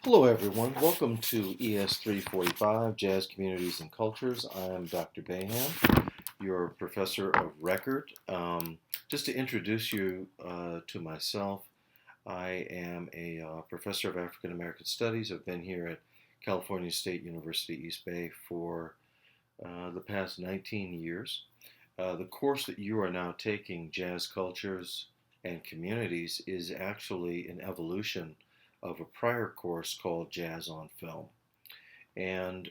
Hello, everyone. Welcome to ES345 Jazz Communities and Cultures. I am Dr. Bayham, your professor of record. Just to introduce you to myself, I am a professor of African American Studies. I've been here at California State University East Bay for the past 19 years. The course that you are now taking, Jazz Cultures and Communities, is actually an evolution of a prior course called Jazz on Film. And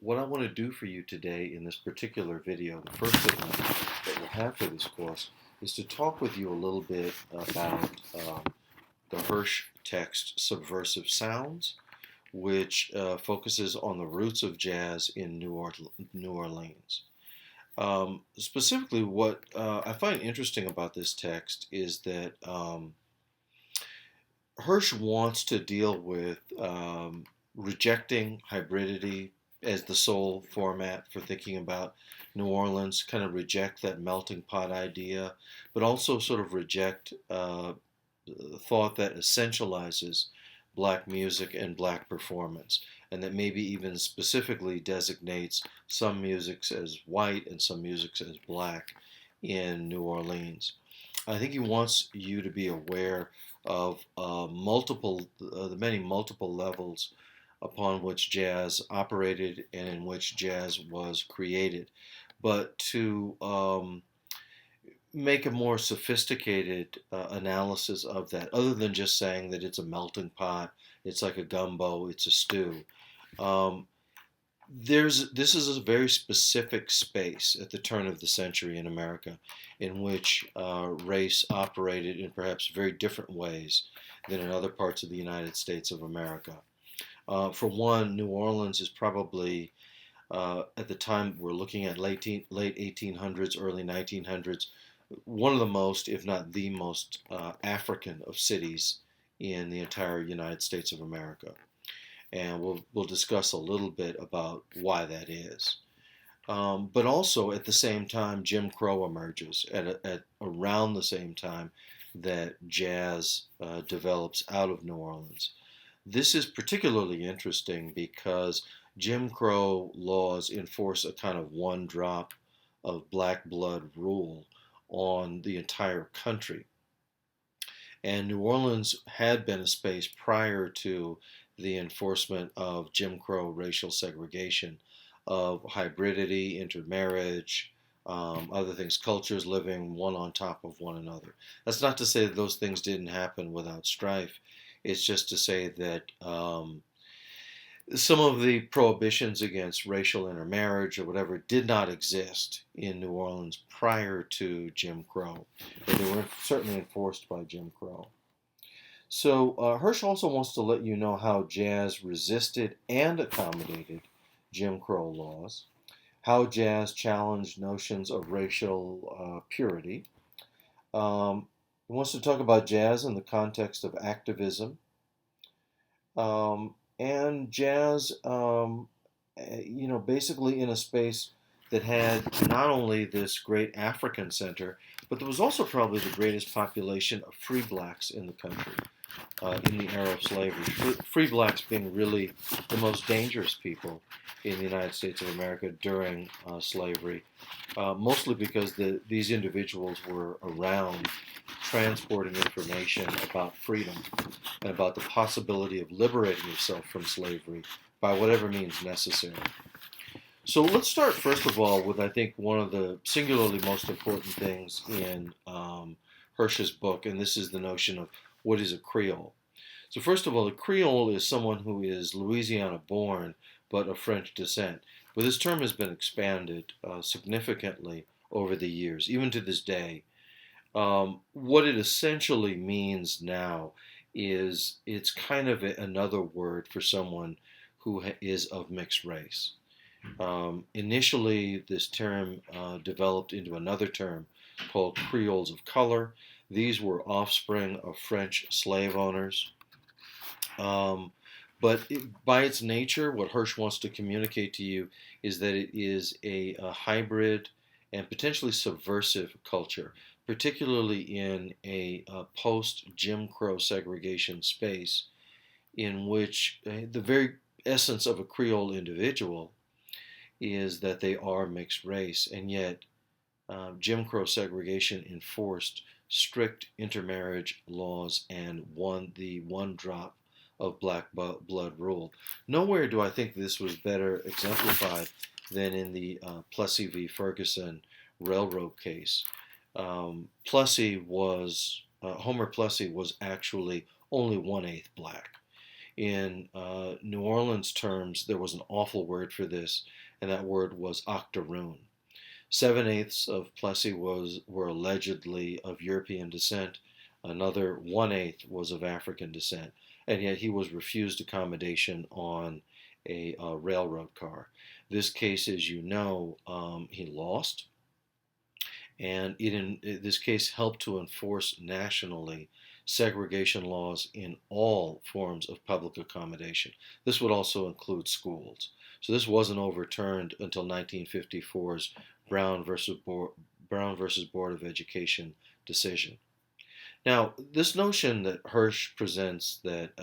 what I want to do for you today in this particular video, the first segment that we'll have for this course, is to talk with you a little bit about the Hersch text Subversive Sounds, which focuses on the roots of jazz in New Orleans. Specifically, what I find interesting about this text is that Hersch wants to deal with rejecting hybridity as the sole format for thinking about New Orleans, kind of reject that melting pot idea, but also sort of reject thought that essentializes black music and black performance, and that maybe even specifically designates some musics as white and some musics as black in New Orleans. I think he wants you to be aware of the many multiple levels upon which jazz operated and in which jazz was created, but to make a more sophisticated analysis of that, other than just saying that it's a melting pot, it's like a gumbo, it's a stew. Um, this is a very specific space at the turn of the century in America in which race operated in perhaps very different ways than in other parts of the United States of America. For one, New Orleans is probably, at the time we're looking at late 1800s, early 1900s, one of the most, if not the most, African of cities in the entire United States of America. And we'll discuss a little bit about why that is. But also at the same time, Jim Crow emerges at around the same time that jazz develops out of New Orleans. This is particularly interesting because Jim Crow laws enforce a kind of one drop of black blood rule on the entire country. And New Orleans had been a space prior to the enforcement of Jim Crow racial segregation, of hybridity, intermarriage, other things, cultures living one on top of one another. That's not to say that those things didn't happen without strife. It's just to say that some of the prohibitions against racial intermarriage or whatever did not exist in New Orleans prior to Jim Crow, but they were certainly enforced by Jim Crow. So Hersch also wants to let you know how jazz resisted and accommodated Jim Crow laws, how jazz challenged notions of racial purity. He wants to talk about jazz in the context of activism, and jazz, basically in a space that had not only this great African center, but there was also probably the greatest population of free blacks in the country in the era of slavery. Free blacks being really the most dangerous people in the United States of America during slavery, mostly because these individuals were around transporting information about freedom and about the possibility of liberating yourself from slavery by whatever means necessary. So let's start first of all with, I think, one of the singularly most important things in Hersch's book, and this is the notion of what is a Creole. So first of all, a Creole is someone who is Louisiana born but of French descent. But this term has been expanded significantly over the years, even to this day. What it essentially means now is it's kind of another word for someone who is of mixed race. Initially, this term developed into another term called Creoles of color. These were offspring of French slave owners. By its nature, what Hersch wants to communicate to you is that it is a hybrid and potentially subversive culture, particularly in a post-Jim Crow segregation space in which the very essence of a Creole individual is that they are mixed race, and yet Jim Crow segregation enforced strict intermarriage laws and the one drop of black blood rule. Nowhere do I think this was better exemplified than in the Plessy v. Ferguson railroad case. Homer Plessy was actually only 1/8 black. In New Orleans terms, there was an awful word for this, and that word was octoroon. 7/8 of Plessy were allegedly of European descent. Another 1/8 was of African descent, and yet he was refused accommodation on a railroad car. This case, as you know, he lost, and this case helped to enforce nationally segregation laws in all forms of public accommodation. This would also include schools. So this wasn't overturned until 1954's Brown versus Board of Education decision. Now, this notion that Hersch presents that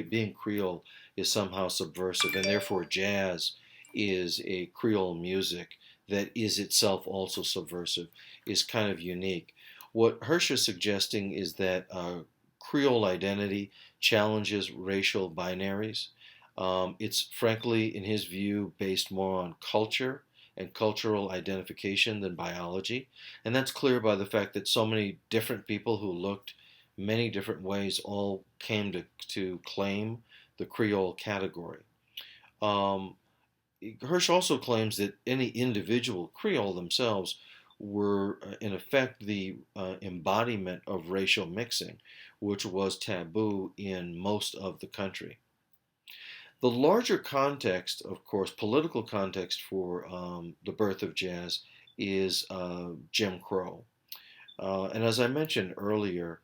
being Creole is somehow subversive and therefore jazz is a Creole music that is itself also subversive is kind of unique. What Hersch is suggesting is that Creole identity challenges racial binaries. It's frankly, in his view, based more on culture and cultural identification than biology. And that's clear by the fact that so many different people who looked many different ways all came to claim the Creole category. Um, Hirsch also claims that any individual Creole themselves were, in effect, the embodiment of racial mixing, which was taboo in most of the country. The larger context, of course, political context for the birth of jazz is Jim Crow. And as I mentioned earlier,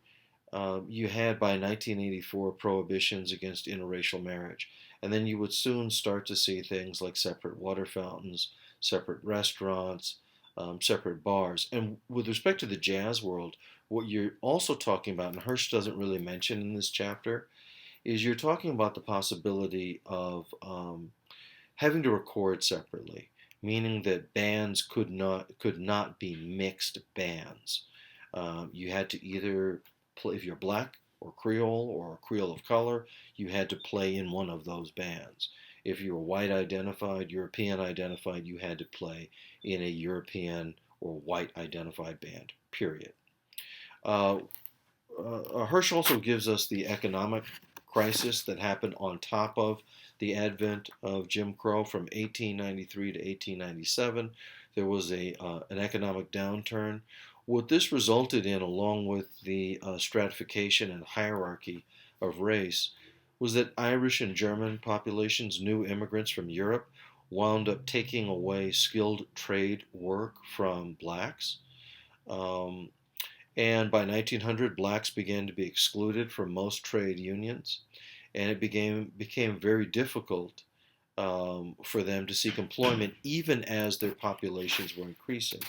you had by 1984 prohibitions against interracial marriage. And then you would soon start to see things like separate water fountains, separate restaurants, separate bars. And with respect to the jazz world, what you're also talking about, and Hirsch doesn't really mention in this chapter, is you're talking about the possibility of having to record separately, meaning that bands could not be mixed bands. You had to either play, if you're black or Creole or Creole of color, you had to play in one of those bands. If you were white identified, European identified, you had to play in a European or white identified band, period. Uh, Hirsch also gives us the economic crisis that happened on top of the advent of Jim Crow from 1893 to 1897. There was an economic downturn. What this resulted in, along with the stratification and hierarchy of race, was that Irish and German populations, new immigrants from Europe, wound up taking away skilled trade work from blacks. Um, and by 1900, blacks began to be excluded from most trade unions, and it became very difficult for them to seek employment, even as their populations were increasing.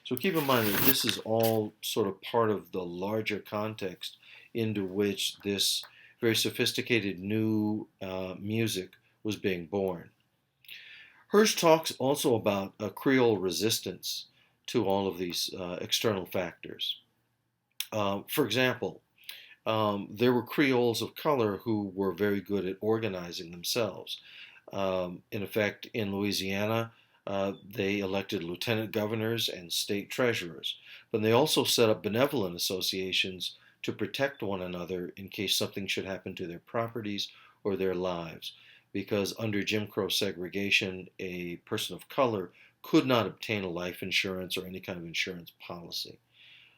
So keep in mind that this is all sort of part of the larger context into which this very sophisticated new music was being born. Hirsch talks also about a Creole resistance to all of these external factors. For example, there were Creoles of color who were very good at organizing themselves. In effect, in Louisiana, they elected lieutenant governors and state treasurers, but they also set up benevolent associations to protect one another in case something should happen to their properties or their lives. Because under Jim Crow segregation, a person of color could not obtain a life insurance or any kind of insurance policy.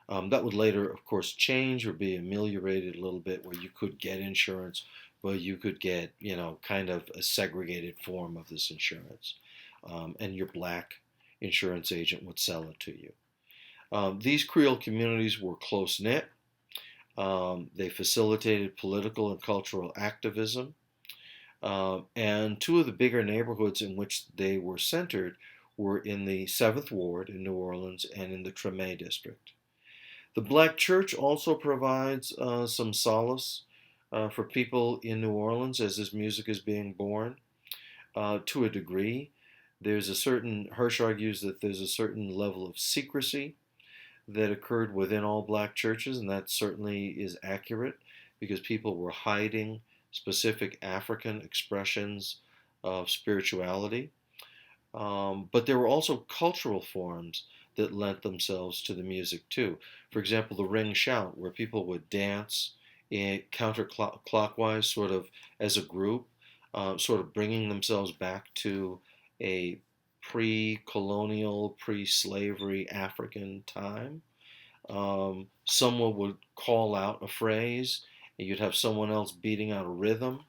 That would later, of course, change or be ameliorated a little bit where you could get insurance, but you could get, kind of a segregated form of this insurance. And your black insurance agent would sell it to you. These Creole communities were close knit. They facilitated political and cultural activism. And two of the bigger neighborhoods in which they were centered were in the 7th Ward in New Orleans and in the Treme district. The black church also provides some solace. for people in New Orleans as this music is being born to a degree. Hersch argues that there's a certain level of secrecy that occurred within all black churches, and that certainly is accurate because people were hiding specific African expressions of spirituality. But there were also cultural forms that lent themselves to the music too. For example, the ring shout, where people would dance in counterclockwise, sort of as a group, sort of bringing themselves back to a pre-colonial, pre-slavery African time. Someone would call out a phrase, and you'd have someone else beating out a rhythm.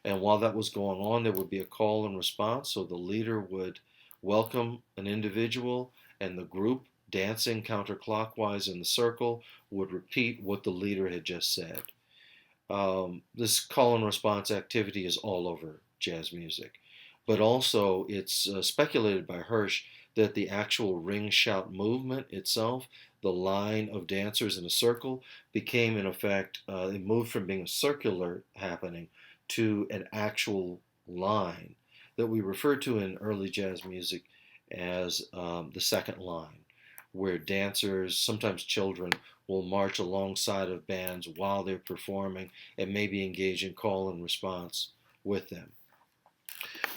And while that was going on, there would be a call and response. So the leader would welcome an individual, and the group, dancing counterclockwise in the circle, would repeat what the leader had just said. This call and response activity is all over jazz music. But also, it's speculated by Hersch that the actual ring shout movement itself, the line of dancers in a circle, became in effect, it moved from being a circular happening to an actual line that we refer to in early jazz music as the second line, where dancers, sometimes children, will march alongside of bands while they're performing and maybe engage in call and response with them.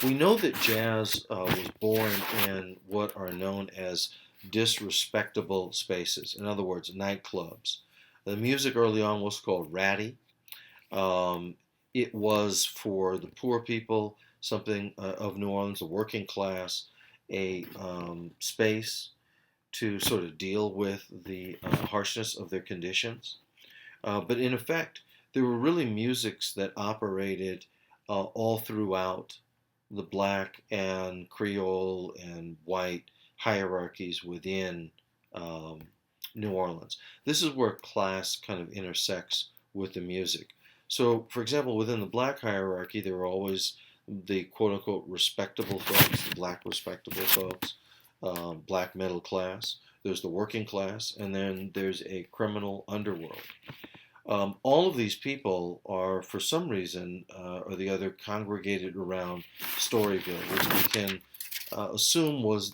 We know that jazz was born in what are known as disrespectable spaces, in other words, nightclubs. The music early on was called ratty. Um, it was for the poor people, something of New Orleans, the working class, a space to sort of deal with the harshness of their conditions. But in effect, there were really musics that operated all throughout the black and Creole and white hierarchies within um, New Orleans. This is where class kind of intersects with the music. So, for example, within the black hierarchy, there were always the quote unquote respectable folks, the black respectable folks, black middle class. There's the working class, and then there's a criminal underworld. All of these people are, for some reason or the other, congregated around Storyville, which we can assume was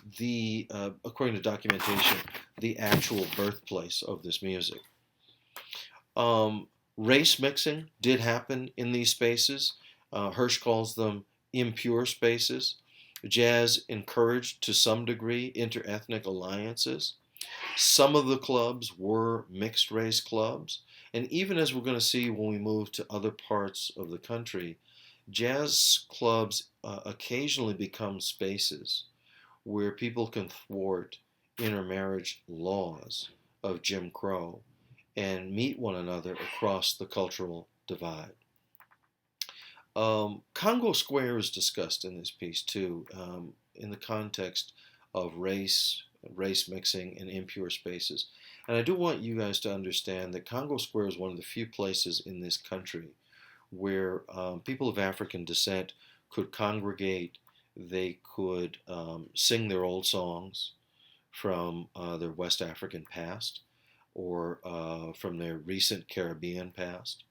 according to documentation, the actual birthplace of this music. Um, Race mixing did happen in these spaces. Hersch calls them impure spaces. Jazz encouraged, to some degree, interethnic alliances. Some of the clubs were mixed race clubs. And even as we're going to see when we move to other parts of the country, jazz clubs occasionally become spaces where people can thwart intermarriage laws of Jim Crow and meet one another across the cultural divide. Congo Square is discussed in this piece too, in the context of race mixing, and impure spaces. And I do want you guys to understand that Congo Square is one of the few places in this country where people of African descent could congregate, they could sing their old songs from their West African past or from their recent Caribbean past.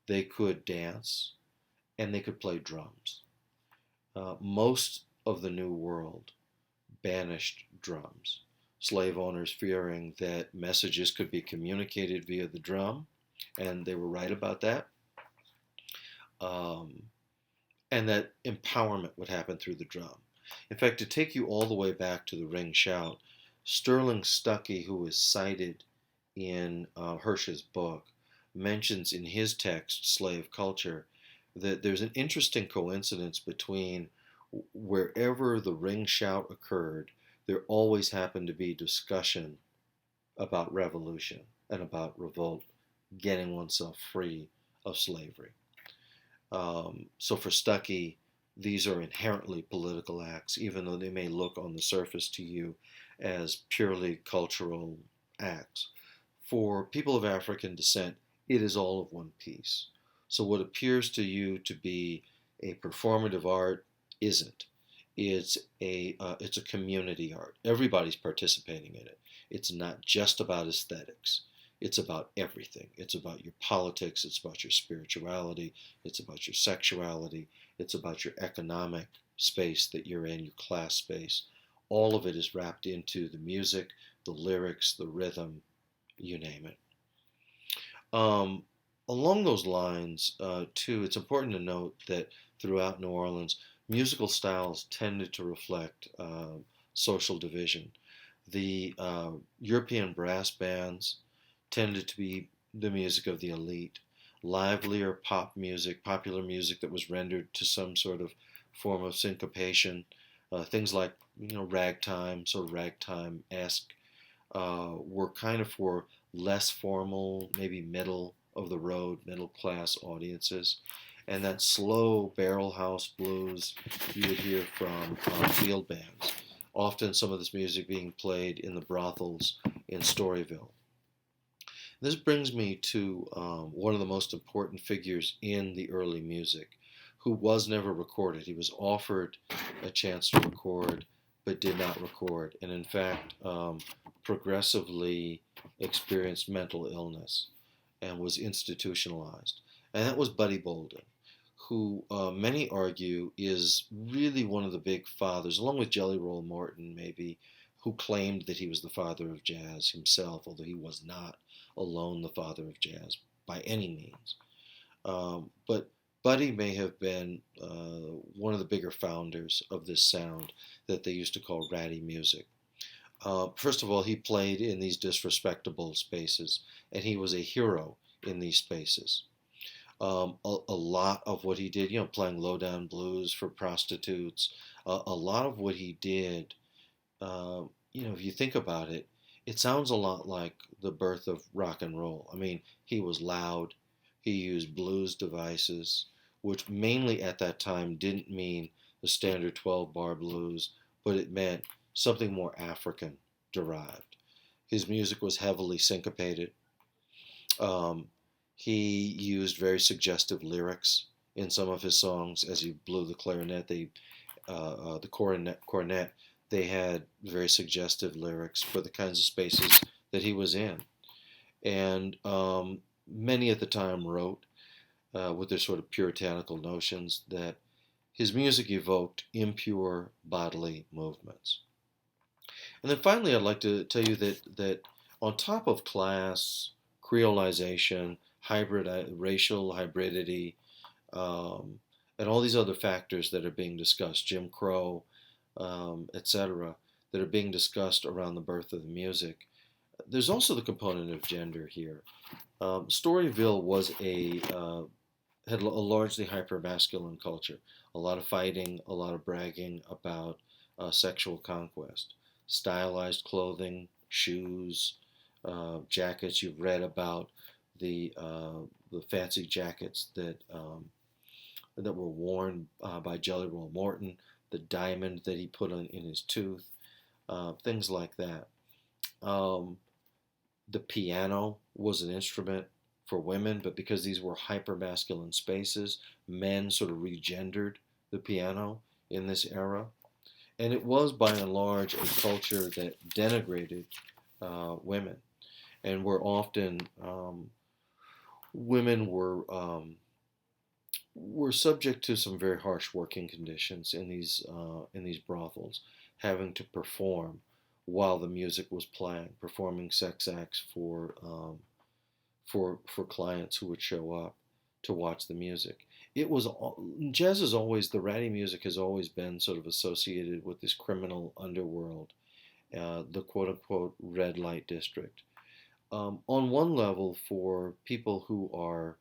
They could dance and they could play drums. Most of the New World banished drums. Slave owners fearing that messages could be communicated via the drum, and they were right about that, um, and that empowerment would happen through the drum. In fact, to take you all the way back to the ring shout, Sterling Stuckey, who is cited in Hersch's book, mentions in his text, Slave Culture, that there's an interesting coincidence between wherever the ring shout occurred, there always happened to be discussion about revolution and about revolt, getting oneself free of slavery. So for Stuckey, these are inherently political acts, even though they may look on the surface to you as purely cultural acts. For people of African descent, it is all of one piece. So what appears to you to be a performative art isn't. It's a community art. Everybody's participating in it. It's not just about aesthetics. it's about everything. It's about your politics, it's about your spirituality, it's about your sexuality, it's about your economic space that you're in, your class space. All of it is wrapped into the music, the lyrics, the rhythm, you name it. Um, Along those lines, too, it's important to note that throughout New Orleans, musical styles tended to reflect social division. The European brass bands tended to be the music of the elite. Livelier pop music, popular music that was rendered to some sort of form of syncopation, things like ragtime, sort of ragtime esque, were kind of for less formal, maybe middle of the road, middle class audiences. And that slow barrel house blues you would hear from field bands. Often some of this music being played in the brothels in Storyville. This brings me to one of the most important figures in the early music, who was never recorded. He was offered a chance to record, but did not record, and in fact, progressively experienced mental illness and was institutionalized. And that was Buddy Bolden, who many argue is really one of the big fathers, along with Jelly Roll Morton, maybe, who claimed that he was the father of jazz himself, although he was not alone the father of jazz by any means. But Buddy may have been one of the bigger founders of this sound that they used to call ratty music. First of all, he played in these disrespectable spaces, and he was a hero in these spaces. A lot of what he did, playing low down blues for prostitutes, a lot of what he did, if you think about it, it sounds a lot like the birth of rock and roll. I mean, he was loud, he used blues devices, which mainly at that time didn't mean the standard 12 bar blues, but it meant something more African derived. His music was heavily syncopated. Um, he used very suggestive lyrics in some of his songs as he blew the clarinet. The cornet, they had very suggestive lyrics for the kinds of spaces that he was in. And many at the time wrote with their sort of puritanical notions that his music evoked impure bodily movements. And then finally, I'd like to tell you that on top of class, creolization, racial hybridity, um, and all these other factors that are being discussed, Jim Crow, etc., that are being discussed around the birth of the music, there's also the component of gender here. Storyville had a largely hyper-masculine culture, a lot of fighting, a lot of bragging about sexual conquest, stylized clothing, shoes, jackets. You've read about the fancy jackets that were worn by Jelly Roll Morton, the diamond that he put in his tooth, things like that. Um, the piano was an instrument for women, but because these were hyper masculine spaces, men sort of regendered the piano in this era. And it was by and large a culture that denigrated women, and were often women were subject to some very harsh working conditions in these brothels, having to perform while the music was playing, performing sex acts for clients who would show up to watch the music. It was jazz is always the ratty music has always been sort of associated with this criminal underworld, the quote unquote red light district. On one level, for people who are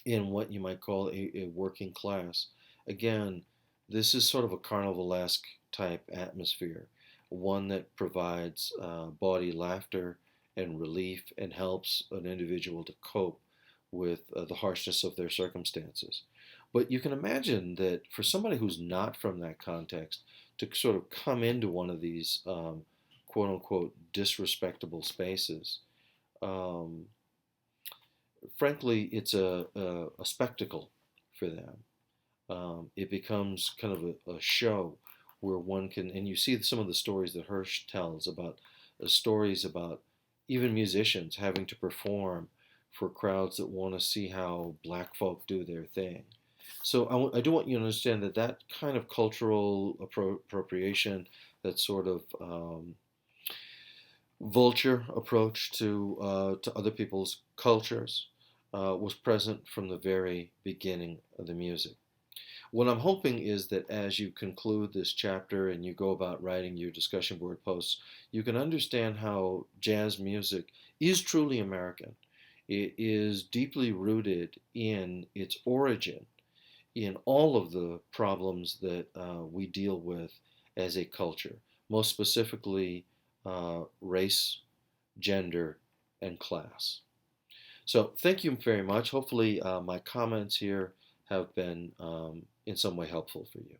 in what you might call a working class, again, this is sort of a carnivalesque type atmosphere, one that provides bawdy laughter and relief and helps an individual to cope with the harshness of their circumstances. But you can imagine that for somebody who's not from that context to sort of come into one of these quote unquote disrespectable spaces, um, frankly, it's a spectacle for them. It becomes kind of a show where one can, and you see some of the stories that Hersch tells about stories about even musicians having to perform for crowds that want to see how black folk do their thing. So I do want you to understand that that kind of cultural appropriation, that sort of vulture approach to other people's cultures, was present from the very beginning of the music. What I'm hoping is that as you conclude this chapter and you go about writing your discussion board posts, you can understand how jazz music is truly American. It is deeply rooted in its origin, in all of the problems that we deal with as a culture, most specifically race, gender, and class. So, thank you very much. Hopefully, my comments here have been in some way helpful for you.